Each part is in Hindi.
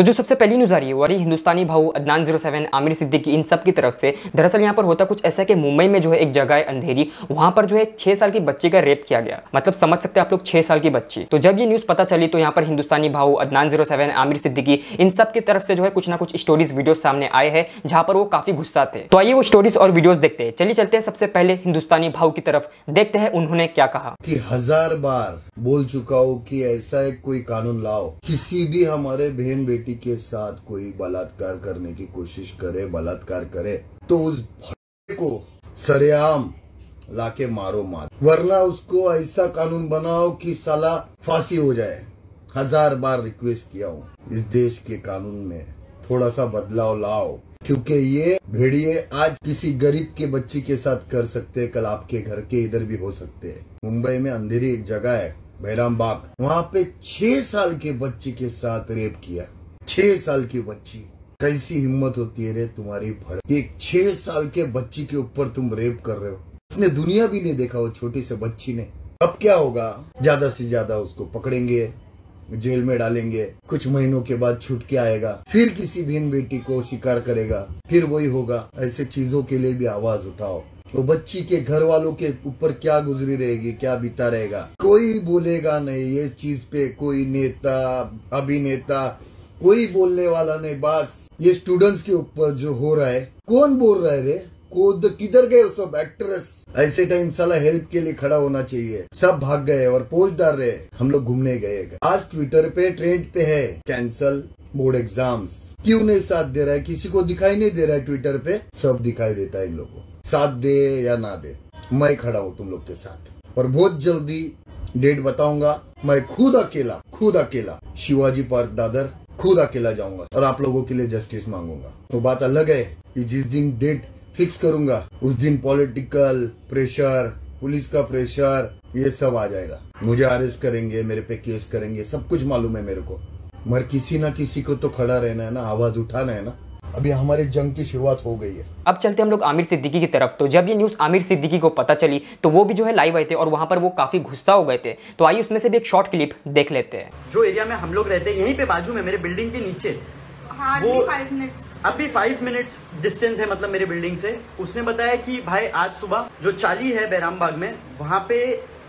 तो जो सबसे पहली न्यूज आ रही है वो आ रही हिंदुस्तानी भाऊ अदनान 07 आमिर सिद्दीकी इन सब की तरफ से। दरअसल यहाँ पर होता कुछ ऐसा कि मुंबई में जो है एक जगह है अंधेरी, वहां पर जो है 6 साल की बच्ची का रेप किया गया। मतलब समझ सकते हैं आप लोग, 6 साल की बच्ची। तो जब ये न्यूज पता चली तो यहाँ पर हिंदुस्तानी भाऊ अदनान 07 आमिर सिद्दीकी इन सब की तरफ से जो है कुछ ना कुछ स्टोरीज वीडियो सामने आए हैं जहां पर वो काफी गुस्सा थे। तो आइए वो स्टोरीज और वीडियोस देखते हैं। चलिए चलते हैं सबसे पहले हिंदुस्तानी भाऊ की तरफ, देखते हैं उन्होंने क्या कहा। कि 1000 बार बोल चुका हूँ कि ऐसा एक कोई कानून लाओ, किसी भी हमारे बहन बेटी के साथ कोई बलात्कार करने की कोशिश करे, बलात्कार करे तो उस को सरेआम लाके मारो मार, वरना उसको ऐसा कानून बनाओ कि साला फांसी हो जाए। 1000 बार रिक्वेस्ट किया हूँ, इस देश के कानून में थोड़ा सा बदलाव लाओ, क्योंकि ये भेड़िए आज किसी गरीब के बच्ची के साथ कर सकते हैं, कल आपके घर के इधर भी हो सकते हैं। मुंबई में अंधेरी एक जगह है बैराम बाग, वहाँ पे 6 साल के बच्ची के साथ रेप किया। 6 साल की बच्ची, कैसी हिम्मत होती है रे तुम्हारी भड़, एक 6 साल के बच्ची के ऊपर तुम रेप कर रहे हो। उसने दुनिया भी नहीं देखा वो छोटी से बच्ची ने। अब क्या होगा, ज्यादा से ज्यादा उसको पकड़ेंगे, जेल में डालेंगे, कुछ महीनों के बाद छूट के आएगा, फिर किसी बहन बेटी को शिकार करेगा, फिर वही होगा। ऐसे चीजों के लिए भी आवाज उठाओ। वो बच्ची के घर वालों के ऊपर क्या गुजरी रहेगी, क्या बीता रहेगा, कोई बोलेगा नहीं ये चीज पे। कोई नेता, अभिनेता, कोई बोलने वाला नहीं। बस ये स्टूडेंट्स के ऊपर जो हो रहा है, कौन बोल रहा है रे, किधर गए सब एक्ट्रेस? ऐसे टाइम साला हेल्प के लिए खड़ा होना चाहिए, सब भाग गए और पोस्ट डाल रहे हैं हम लोग घूमने गए। आज ट्विटर पे ट्रेंड पे है कैंसल बोर्ड एग्जाम्स। क्यों नहीं साथ दे रहा है? किसी को दिखाई नहीं दे रहा है ट्विटर पे, सब दिखाई देता है इन लोगों को। साथ दे या ना दे, मैं खड़ा हूँ तुम लोग के साथ। और बहुत जल्दी डेट बताऊंगा, मैं खुद अकेला शिवाजी पार्क दादर खुद अकेला जाऊंगा और आप लोगों के लिए जस्टिस मांगूंगा। तो बात अलग है कि जिस दिन डेट फिक्स करूंगा उस दिन पॉलिटिकल प्रेशर, पुलिस का प्रेशर, ये सब आ जाएगा। मुझे अरेस्ट करेंगे, मेरे पे केस करेंगे, सब कुछ मालूम है मेरे को, मगर किसी ना किसी को तो खड़ा रहना है ना, आवाज उठाना है ना। अभी हमारी जंग की शुरुआत हो गई है। अब चलते हम लोग आमिर सिद्दीकी की तरफ। तो जब ये न्यूज आमिर सिद्दीकी को पता चली तो वो भी जो है लाइव आए थे और वहां पर वो काफी गुस्सा हो गए थे। तो आइए उसमें से भी एक शॉर्ट क्लिप देख लेते हैं। जो एरिया में हम लोग रहते हैं यहीं पे बाजू में मेरे बिल्डिंग के नीचे, वो 5 मिनट्स, अभी 5 मिनट्स डिस्टेंस है मतलब मेरे बिल्डिंग से। उसने बताया कि भाई आज सुबह जो चाली है बैराम बाग में, वहां पे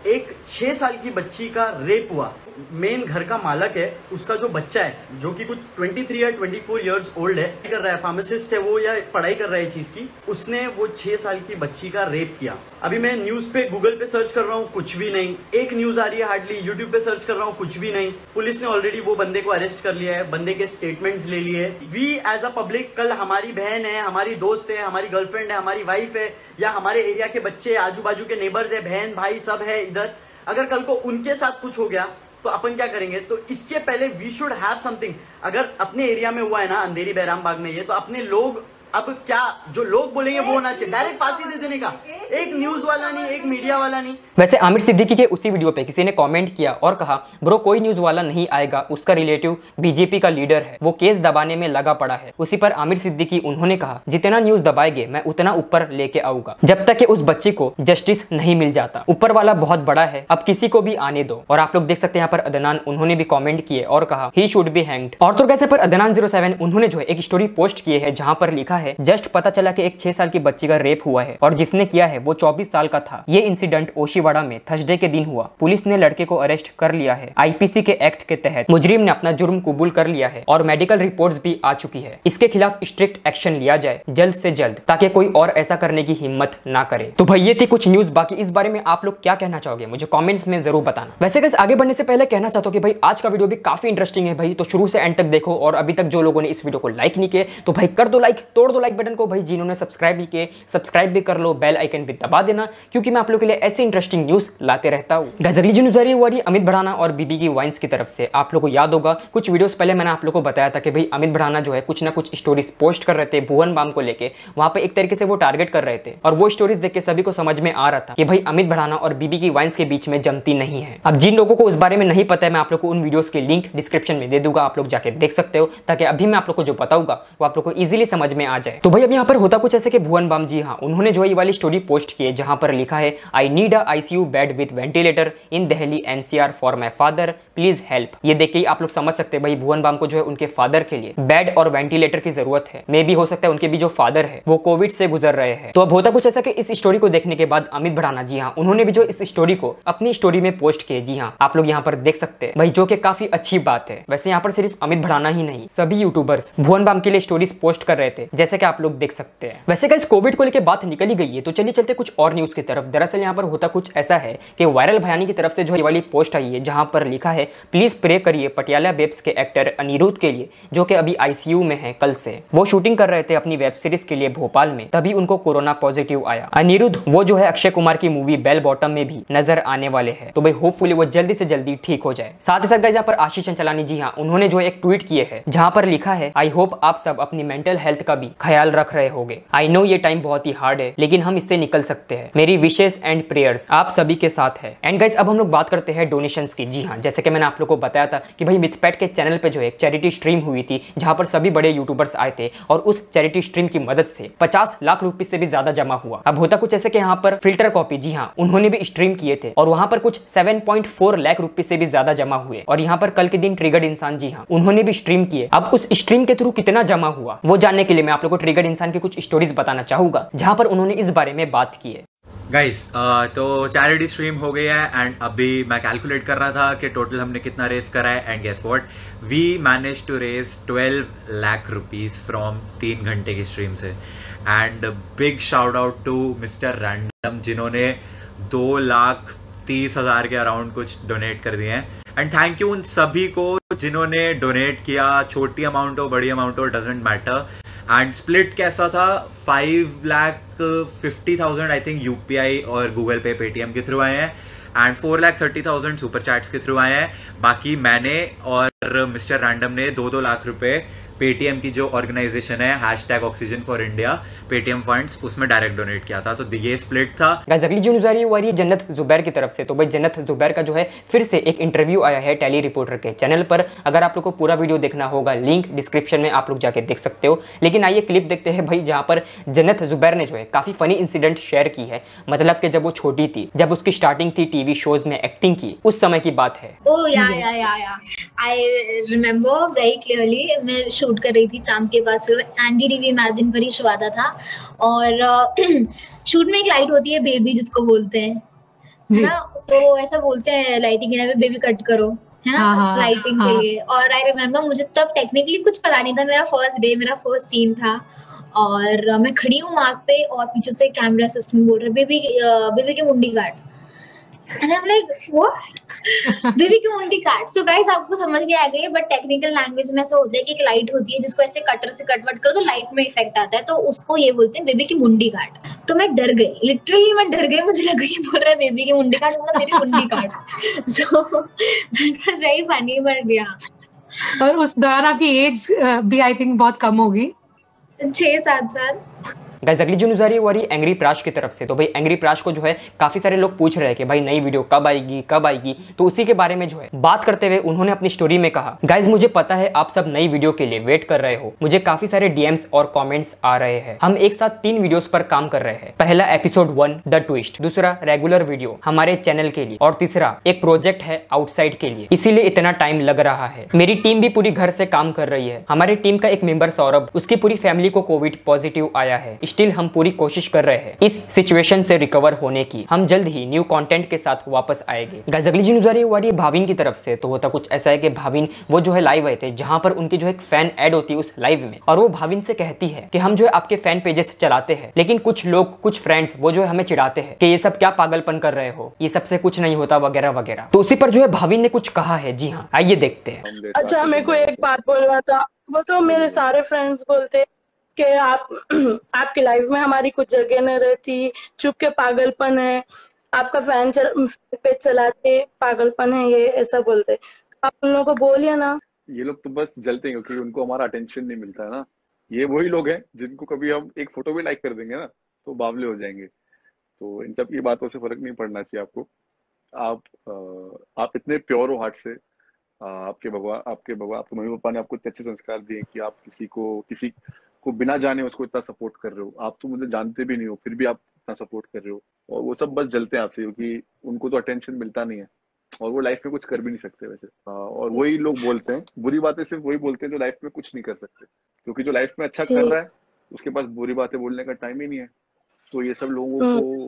एक 6 साल की बच्ची का रेप हुआ। मेन घर का मालक है, उसका जो बच्चा है जो कि कुछ 23 या 24 इयर्स ओल्ड है, कर रहा है, फार्मासिस्ट है वो या पढ़ाई कर रहा है चीज की, उसने वो 6 साल की बच्ची का रेप किया। अभी मैं न्यूज पे गूगल पे सर्च कर रहा हूँ, कुछ भी नहीं। एक न्यूज आ रही है हार्डली, यूट्यूब पे सर्च कर रहा हूँ, कुछ भी नहीं। पुलिस ने ऑलरेडी वो बंदे को अरेस्ट कर लिया है, बंदे के स्टेटमेंट्स ले लिए। वी एज अ पब्लिक, कल हमारी बहन है, हमारी दोस्त है, हमारी गर्लफ्रेंड है, हमारी वाइफ है, या हमारे एरिया के बच्चे, आजू बाजू के नेबर्स है, बहन भाई सब है इधर, अगर कल को उनके साथ कुछ हो गया तो अपन क्या करेंगे? तो इसके पहले वी शुड हैव समथिंग। अगर अपने एरिया में हुआ है ना अंधेरी बैराम बाग में ये, तो अपने लोग अब क्या जो लोग बोलेंगे वो होना चाहिए, डायरेक्ट फांसी दे देने का। एक न्यूज वाला नहीं, एक मीडिया वाला नहीं। वैसे आमिर सिद्दीकी के उसी वीडियो पे किसी ने कमेंट किया और कहा, ब्रो कोई न्यूज वाला नहीं आएगा, उसका रिलेटिव बीजेपी का लीडर है, वो केस दबाने में लगा पड़ा है। उसी पर आमिर सिद्दीकी उन्होंने कहा, जितना न्यूज दबाएंगे मैं उतना ऊपर लेके आऊंगा, जब तक कि उस बच्ची को जस्टिस नहीं मिल जाता। ऊपर वाला बहुत बड़ा है, अब किसी को भी आने दो। और आप लोग देख सकते हैं यहाँ पर अदनान उन्होंने भी कॉमेंट किए और कहा, ही शुड बी हैंग्ड। और तो कैसे पर अदनान 07 उन्होंने जो है एक स्टोरी पोस्ट किए है जहां पर लिखा है, जस्ट पता चला कि एक 6 साल की बच्ची का रेप हुआ है और जिसने किया है वो 24 साल का था। ये इंसिडेंट ओशीवाड़ा में थर्सडे के दिन हुआ। पुलिस ने लड़के को अरेस्ट कर लिया है। आईपीसी के एक्ट के तहत मुजरिम ने अपना जुर्म कबूल कर लिया है और मेडिकल रिपोर्ट्स भी आ चुकी है। इसके खिलाफ स्ट्रिक्ट एक्शन लिया जाए जल्द से जल्द, ताकि कोई और ऐसा करने की हिम्मत ना करे। तो भाई ये थी कुछ न्यूज। बाकी इस बारे में आप लोग क्या कहना चाहोगे मुझे कॉमेंट्स में जरूर बताना। वैसे गाइस आगे बढ़ने से पहले कहना चाहता हूँ कि भाई आज का वीडियो भी काफी इंटरेस्टिंग है भाई, तो शुरू से एंड तक देखो। और अभी तक जो लोगों ने इस वीडियो को लाइक नहीं किए तो भाई कर दो लाइक, तोड़ दो लाइक बटन को। भाई जिन्होंने सब्सक्राइब नहीं किए सब्सक्राइब भी कर लो, बेल आइकन भी दबा देना, क्योंकि मैं आप लोगों के लिए ऐसी इंटरेस्टिंग न्यूज लाते रहता हूँ। गाइस अगली जो न्यूज आ रही है वो अमित भड़ाना और बीबी की वाइन्स की तरफ से। आप लोगों को याद होगा कुछ वीडियोस पहले मैंने आप लोगों को बताया था कि भाई अमित भड़ाना जो है कुछ ना कुछ स्टोरीज पोस्ट कर रहे थे भुवन बाम को लेके, वहां पे एक तरीके से वो टारगेट कर रहे थे। और वो स्टोरीज देख के सभी को समझ में आ रहा था कि भाई अमित भड़ाना और बीबी की वाइन्स के बीच में जमती नहीं है। अब जिन लोगों को उस बारे में नहीं पता है, मैं आप लोग को उन वीडियोस के लिंक डिस्क्रिप्शन में दे दूंगा, आप लोग जाके देख सकते हो, ताकि अभी मैं आप लोग को जो बताऊंगा वो आप लोग को इजीली समझ में आ जाए। तो भाई अब यहाँ पर होता कुछ ऐसे कि भुवन बाम जी हाँ उन्होंने जो ये वाली स्टोरी पोस्ट की है जहां पर लिखा है I need a ICU bed with ventilator in Delhi NCR for my father please help. ये देख के आप लोग समझ सकते हैं भाई भुवन बाम को जो है उनके फादर के लिए बेड और वेंटिलेटर की जरूरत है। मे भी हो सकता है उनके भी जो फादर है वो कोविड से गुजर रहे हैं। तो अब होता कुछ ऐसा कि इस स्टोरी को देखने के बाद अमित भड़ाना जी हाँ उन्होंने भी जो इस स्टोरी को अपनी स्टोरी में पोस्ट किए जी हाँ आप लोग यहाँ पर देख सकते हैं भाई, जो कि काफी अच्छी बात है। वैसे यहाँ पर सिर्फ अमित भड़ाना ही नहीं सभी यूट्यूबर्स भुवन बाम के लिए स्टोरीज पोस्ट कर रहे थे जैसे कि आप लोग देख सकते हैं। वैसे गाइस कोविड को लेकर बात निकली गई है तो चलिए चलते कुछ और न्यूज की तरफ। दरअसल यहाँ पर होता कुछ ऐसा है कि वायरल भयानी की तरफ से जो ये वाली पोस्ट आई है जहां पर लिखा है प्लीज प्रे करिए पटियाला बेब्स के एक्टर अनिरुद्ध के लिए जो कि अभी ICU में है। कल से वो शूटिंग कर रहे थे अपनी वेब सीरीज के लिए भोपाल में, तभी उनको कोरोना पॉजिटिव आया। अनिरुद्ध वो जो है अक्षय कुमार की मूवी बेल बॉटम में भी नजर आने वाले हैं। तो भाई होपफुली वो जल्दी से जल्दी ठीक हो जाए। साथ ही साथ गाइस यहाँ पर आशीष चंचलानी जी हाँ उन्होंने जो एक ट्वीट किए है जहां पर लिखा है आई होप आप सब अपनी मेंटल हेल्थ का भी ख्याल रख रहे होंगे। आई नो ये टाइम बहुत ही हार्ड है लेकिन हम इससे निकल सकते हैं। मेरी विशेष एंड प्रेयर्स आप सभी के साथ है। एंड गाइस अब हम लोग बात करते हैं डोनेशंस की। जी हाँ जैसे कि मैंने आप लोगों को बताया था कि भाई मिथपैट के चैनल पे जो एक चैरिटी स्ट्रीम हुई थी जहां पर सभी बड़े यूट्यूबर्स आए थे और उस चैरिटी स्ट्रीम की मदद से 50 लाख रुपए से भी ज्यादा जमा हुआ। अब होता कुछ ऐसे कि यहाँ पर फिल्टर कॉपी जी हाँ उन्होंने भी स्ट्रीम किए थे और वहां पर कुछ 7.4 लाख रुपए से भी ज्यादा जमा हुए। और यहाँ पर कल के दिन ट्रिगर्ड इंसान जी हाँ उन्होंने भी स्ट्रीम किए। अब उस स्ट्रीम के थ्रू कितना जमा हुआ वो जानने के लिए मैं आप लोगों को ट्रिगर्ड इंसान की कुछ स्टोरीज बताना चाहूंगा जहां पर उन्होंने इस बारे में बात की है। गाइस तो चैरिटी स्ट्रीम हो गई है एंड अभी मैं कैलकुलेट कर रहा था कि टोटल हमने कितना रेज करा है and guess what we manage to raise 12 lakh rupees from 3 घंटे की स्ट्रीम से। And big shout out to mister random जिन्होंने 2,30,000 के अराउंड कुछ डोनेट कर दिए हैं। एंड थैंक यू उन सभी को जिन्होंने डोनेट किया, छोटी अमाउंट हो बड़ी अमाउंट हो डजेंट मैटर। एंड स्प्लिट कैसा था 5,50,000 आई थिंक UPI और गूगल पे पेटीएम के थ्रू आए हैं एंड 4,30,000 सुपर चैट्स के थ्रू आए हैं। बाकी मैंने और मिस्टर रैंडम ने 2-2 लाख रुपए पेटीएम की जो ऑर्गेनाइजेशन है #oxygen for India Paytm funds उसमें डायरेक्ट डोनेट किया था। तो ये स्प्लिट था। गाइस अगली जो न्यूज़ आ रही है वो आ रही है जन्नत जुबैर की तरफ से। तो भाई जन्नत जुबैर का जो है फिर से एक इंटरव्यू आया है टेली रिपोर्टर के चैनल पर। अगर आप लोग को पूरा वीडियो देखना होगा लिंक डिस्क्रिप्शन में आप लोग जाके देख सकते हो। लेकिन आइए क्लिप देखते हैं भाई जहां पर जन्नत जुबैर ने जो है काफी फनी इंसिडेंट शेयर की है। मतलब कि जब वो छोटी थी, जब उसकी स्टार्टिंग थी टीवी शोज में एक्टिंग की, उस समय की बात है। ओह या आई रिमेम्बर वेरी क्लियरली। मैं शूट कर रही थी चांद के बाद NDTV इमेजिन पर ही शो आता था और शूट में एक लाइट होती है बेबी जिसको बोलते हैं है ना, तो ऐसा बोलते हैं लाइटिंग के टाइम बेबी कट करो है ना लाइटिंग के लिए। और आई रिमेम्बर मुझे तब टेक्निकली कुछ पता नहीं था, मेरा फर्स्ट डे मेरा फर्स्ट सीन था और मैं खड़ी हूँ मार्क पे और पीछे से कैमरा असिस्टेंट बोल रहा है बेबी की मुंडी काट। And I'm like, what? Baby की मुंडी काट। So guys आपको समझ नहीं आ गई बट टेक्निकल लैंग्वेज में ऐसा होता है कि एक लाइट होती है जिसको ऐसे कटर से कटवट करो तो लाइट में इफेक्ट आता है, तो उसको ये बोलते हैं बेबी की मुंडी काट। तो मैं डर गई, लिटरली मैं डर गई, मुझे लगा ये बोल रहा है बेबी की मुंडी काट, मतलब मेरी मुंडी काट। So that was very funny but yeah। और उस दौरान आपकी एज भी आई थिंक बहुत कम होगी, 6-7 साल। गाइस अगली जो न्यूज़ आ रही है वो आ रही है एंग्री प्राश की तरफ से। तो भाई एंग्री प्राश को जो है काफी सारे लोग पूछ रहे हैं कि भाई नई वीडियो कब आएगी। तो उसी के बारे में जो है बात करते हुए उन्होंने अपनी स्टोरी में कहा, गाइस मुझे पता है आप सब नई वीडियो के लिए वेट कर रहे हो, मुझे काफी सारे DMs और कमेंट्स आ रहे हैं। हम एक साथ 3 वीडियोस पर काम कर रहे हैं। पहला एपिसोड 1 द ट्विस्ट, दूसरा रेगुलर वीडियो हमारे चैनल के लिए और तीसरा एक प्रोजेक्ट है आउटसाइड के लिए, इसीलिए इतना टाइम लग रहा है। मेरी टीम भी पूरी घर से काम कर रही है। हमारी टीम का एक मेंबर सौरभ, उसकी पूरी फैमिली को कोविड पॉजिटिव आया है। स्टिल हम पूरी कोशिश कर रहे हैं इस सिचुएशन से रिकवर होने की। हम जल्द ही न्यू कंटेंट के साथ वापस आएंगे। गाइस अगली न्यूज़ आ रही है वो आ रही है भाविन की तरफ से। तो होता कुछ ऐसा है कि भाविन वो जो है लाइव आए थे जहां पर उनकी जो एक फैन ऐड होती है उस लाइव में, और वो भाविन से कहती है कि हम जो है आपके फैन पेजेस चलाते हैं लेकिन कुछ लोग कुछ फ्रेंड्स वो जो है हमें चिढ़ाते हैं कि ये सब क्या पागलपन कर रहे हो, ये सबसे कुछ नहीं होता वगैरह वगैरह। तो उसी पर जो है भाविन ने कुछ कहा है। जी हाँ आइए देखते हैं। अच्छा मेरे को एक बात बोलना था, वो तो मेरे सारे फ्रेंड्स बोलते कि आप आपकी लाइफ में हमारी कुछ जगह नहीं रहती, चुप के पागलपन है, आपका फैन पेज चलाते पागलपन है, ये ऐसा बोलते। आप उन लोगों को बोलिए ना। ये लोग तो बस जलते हैं क्योंकि उनको हमारा अटेंशन नहीं मिलता है ना। ये वही लोग हैं जिनको कभी हम एक फोटो भी लाइक कर देंगे ना तो बावले हो जाएंगे। तो इन सब की बातों से फर्क नहीं पड़ना चाहिए आपको। आप इतने प्योर हो हार्ट से। आपके मम्मी पापा ने आपको इतने अच्छे संस्कार दिए कि आप किसी को बिना जाने उसको इतना सपोर्ट कर रहे हो। आप तो मुझे जानते भी नहीं हो, फिर भी आप इतना सपोर्ट कर रहे हो, और वो सब बस जलते हैं आपसे, क्योंकि उनको तो अटेंशन मिलता नहीं है और वो लाइफ में कुछ कर भी नहीं सकते वैसे। और वही लोग बोलते हैं बुरी बातें, सिर्फ वही बोलते हैं जो लाइफ में कुछ नहीं कर सकते, क्योंकि जो लाइफ में अच्छा कर रहा है उसके पास बुरी बातें बोलने का टाइम ही नहीं है। तो ये सब लोगों को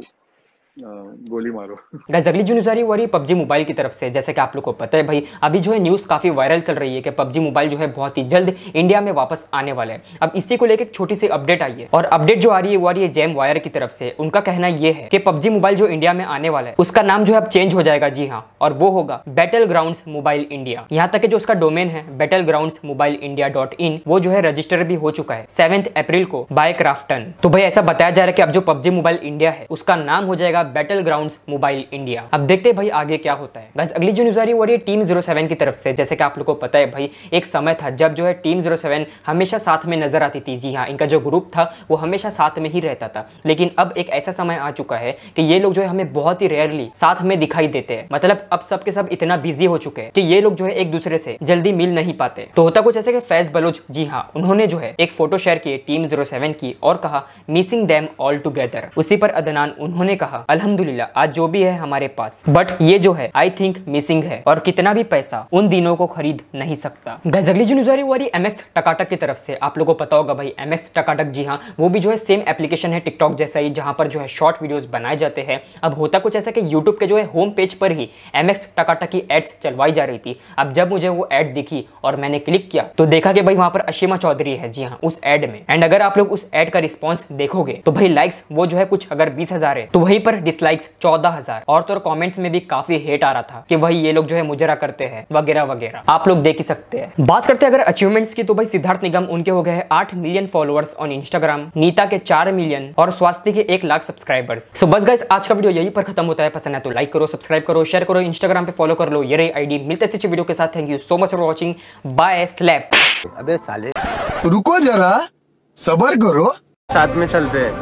गोली मारो। गाइस अगली जो न्यूज़ आ रही है वो आ रही है पबजी मोबाइल की तरफ से। जैसे कि आप लोग को पता है भाई, अभी जो है न्यूज़ काफ़ी वायरल चल रही है कि पबजी मोबाइल जो है बहुत ही जल्द इंडिया में वापस आने वाला है। अब इसी को लेकर एक छोटी सी अपडेट आई है, और अपडेट जो आ रही है वो आ रही है जेम वायर की तरफ से। उनका कहना ये है कि पबजी मोबाइल जो इंडिया में आने वाला है उसका नाम जो है अब चेंज हो जाएगा। जी हाँ, और वो होगा बैटल ग्राउंड्स मोबाइल इंडिया। यहाँ तक कि जो उसका डोमेन है battlegroundsmobileindia.in वो जो है रजिस्टर भी हो चुका है 7 अप्रैल को बाय क्राफ्टन। तो भाई ऐसा बताया जा रहा है कि अब जो पबजी मोबाइल इंडिया है उसका नाम हो जाएगा बैटल ग्राउंड्स मोबाइल इंडिया। अब देखते हैं भाई आगे क्या होता है। गाइस अगली जो न्यूज़ आ रही है वो आ रही है टीम 07 की तरफ से। जैसे कि आप लोगों को पता है भाई, एक समय था जब जो है टीम 07 हमेशा साथ में नजर आती थी। जी हाँ, इनका जो ग्रुप था वो हमेशा साथ में ही रहता था। लेकिन अब एक ऐसा समय आ चुका है कि ये लोग जो है हमें बहुत ही रेयरली साथ में दिखाई देते हैं। मतलब अब सब के सब इतना बिजी हो चुके हैं कि ये लोग जो है एक दूसरे से जल्दी मिल नहीं पाते। तो होता कुछ ऐसे कि फैज बलोच, जी हाँ, उन्होंने जो है एक फोटो शेयर की टीम 07 की और कहा मिसिंग देम ऑल टुगेदर। उसी पर अदनान उन्होंने कहा अल्हम्दुलिल्लाह आज जो भी है हमारे पास, बट ये जो है आई थिंक मिसिंग है और कितना भी पैसा उन दिनों को खरीद नहीं सकता। गाइस अगली जो न्यूज़ आ रही है वो आ रही है MX टकाटक की तरफ से। आप लोगों को पता होगा भाई MX टकाटक, जी हाँ, वो भी जो है सेम एप्लीकेशन है टिकटॉक जैसा ही, जहां पर जो है शॉर्ट वीडियोस बनाए जाते हैं। अब होता कुछ ऐसा कि यूट्यूब के जो है होम पेज पर ही MX टकाटक की एड्स चलवाई जा रही थी। अब जब मुझे वो एड दिखी और मैंने क्लिक किया तो देखा कि भाई वहां पर अशीमा चौधरी है, जी हाँ, उस एड में। एंड अगर आप लोग उस एड का रिस्पॉन्स देखोगे तो भाई लाइक्स वो जो है कुछ अगर 20,000 है तो वहीं पर डिसलाइक्स 14,000, और तो कमेंट्स में भी काफी हेट आ रहा था कि भाई ये लोग जो है मुजरा करते हैं वगैरह वगैरह। आप लोग देख ही सकते हैं। बात करते हैं अगर अचीवमेंट्स की, तो भाई सिद्धार्थ निगम उनके हो गए 8 million followers on Instagram, Nita के 4 मिलियन और स्वास्थ्य के 1 लाख सब्सक्राइबर्स। सो बस गाइस आज का वीडियो यही पर खत्म होता है। पसंद है तो लाइक करो, सब्सक्राइब करो, शेयर करो, इंस्टाग्राम पे फॉलो कर लो, ये रही आईडी। मिलते हैं अच्छी वीडियो के साथ। Thank you so much for watching. Bye slap. अबे साले रुको जरा, सबर करो, साथ में चलते हैं।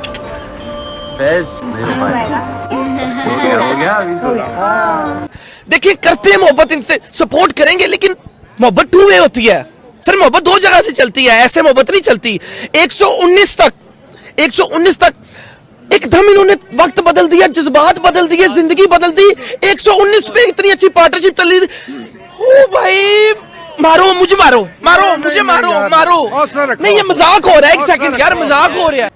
हो गया अभी देखिए, करते हैं मोहब्बत, इनसे सपोर्ट करेंगे, लेकिन मोहब्बत 2 वे होती है सर। मोहब्बत 2 जगह से चलती है, ऐसे मोहब्बत नहीं चलती। 119 तक एकदम इन्होंने वक्त बदल दिया, जज्बात बदल दिए, जिंदगी बदल दी। 119 पे इतनी अच्छी पार्टनरशिप चल रही थी। ओ भाई, मारो मुझे, मारो मुझे, मारो नहीं, ये मजाक हो रहा है। 1 सेकंड यार, मजाक हो रहा है।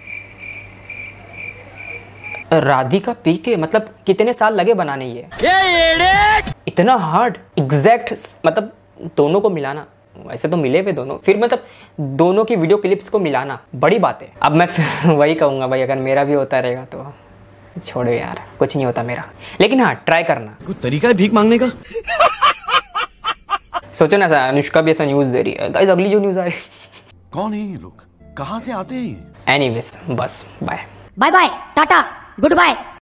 राधिका पी के मतलब कितने साल लगे बनाने ये इतना हार्ड एग्जैक्ट, मतलब दोनों को मिलाना। वैसे तो मिले हुए दोनों, फिर मतलब दोनों की वीडियो क्लिप्स को मिलाना बड़ी बात है। अब मैं वही कहूंगा भाई, अगर मेरा भी होता रहेगा तो छोड़ो यार, कुछ नहीं होता मेरा। लेकिन हाँ, ट्राई करना। कोई तरीका है भीख मांगने का? सोचो ना, अनुष्का भी ऐसा न्यूज दे रही है। गाइस अगली जो न्यूज आ रही है, कौन है ये लोग, कहां से आते हैं? एनीवेज बस bye bye bye, tata, good bye.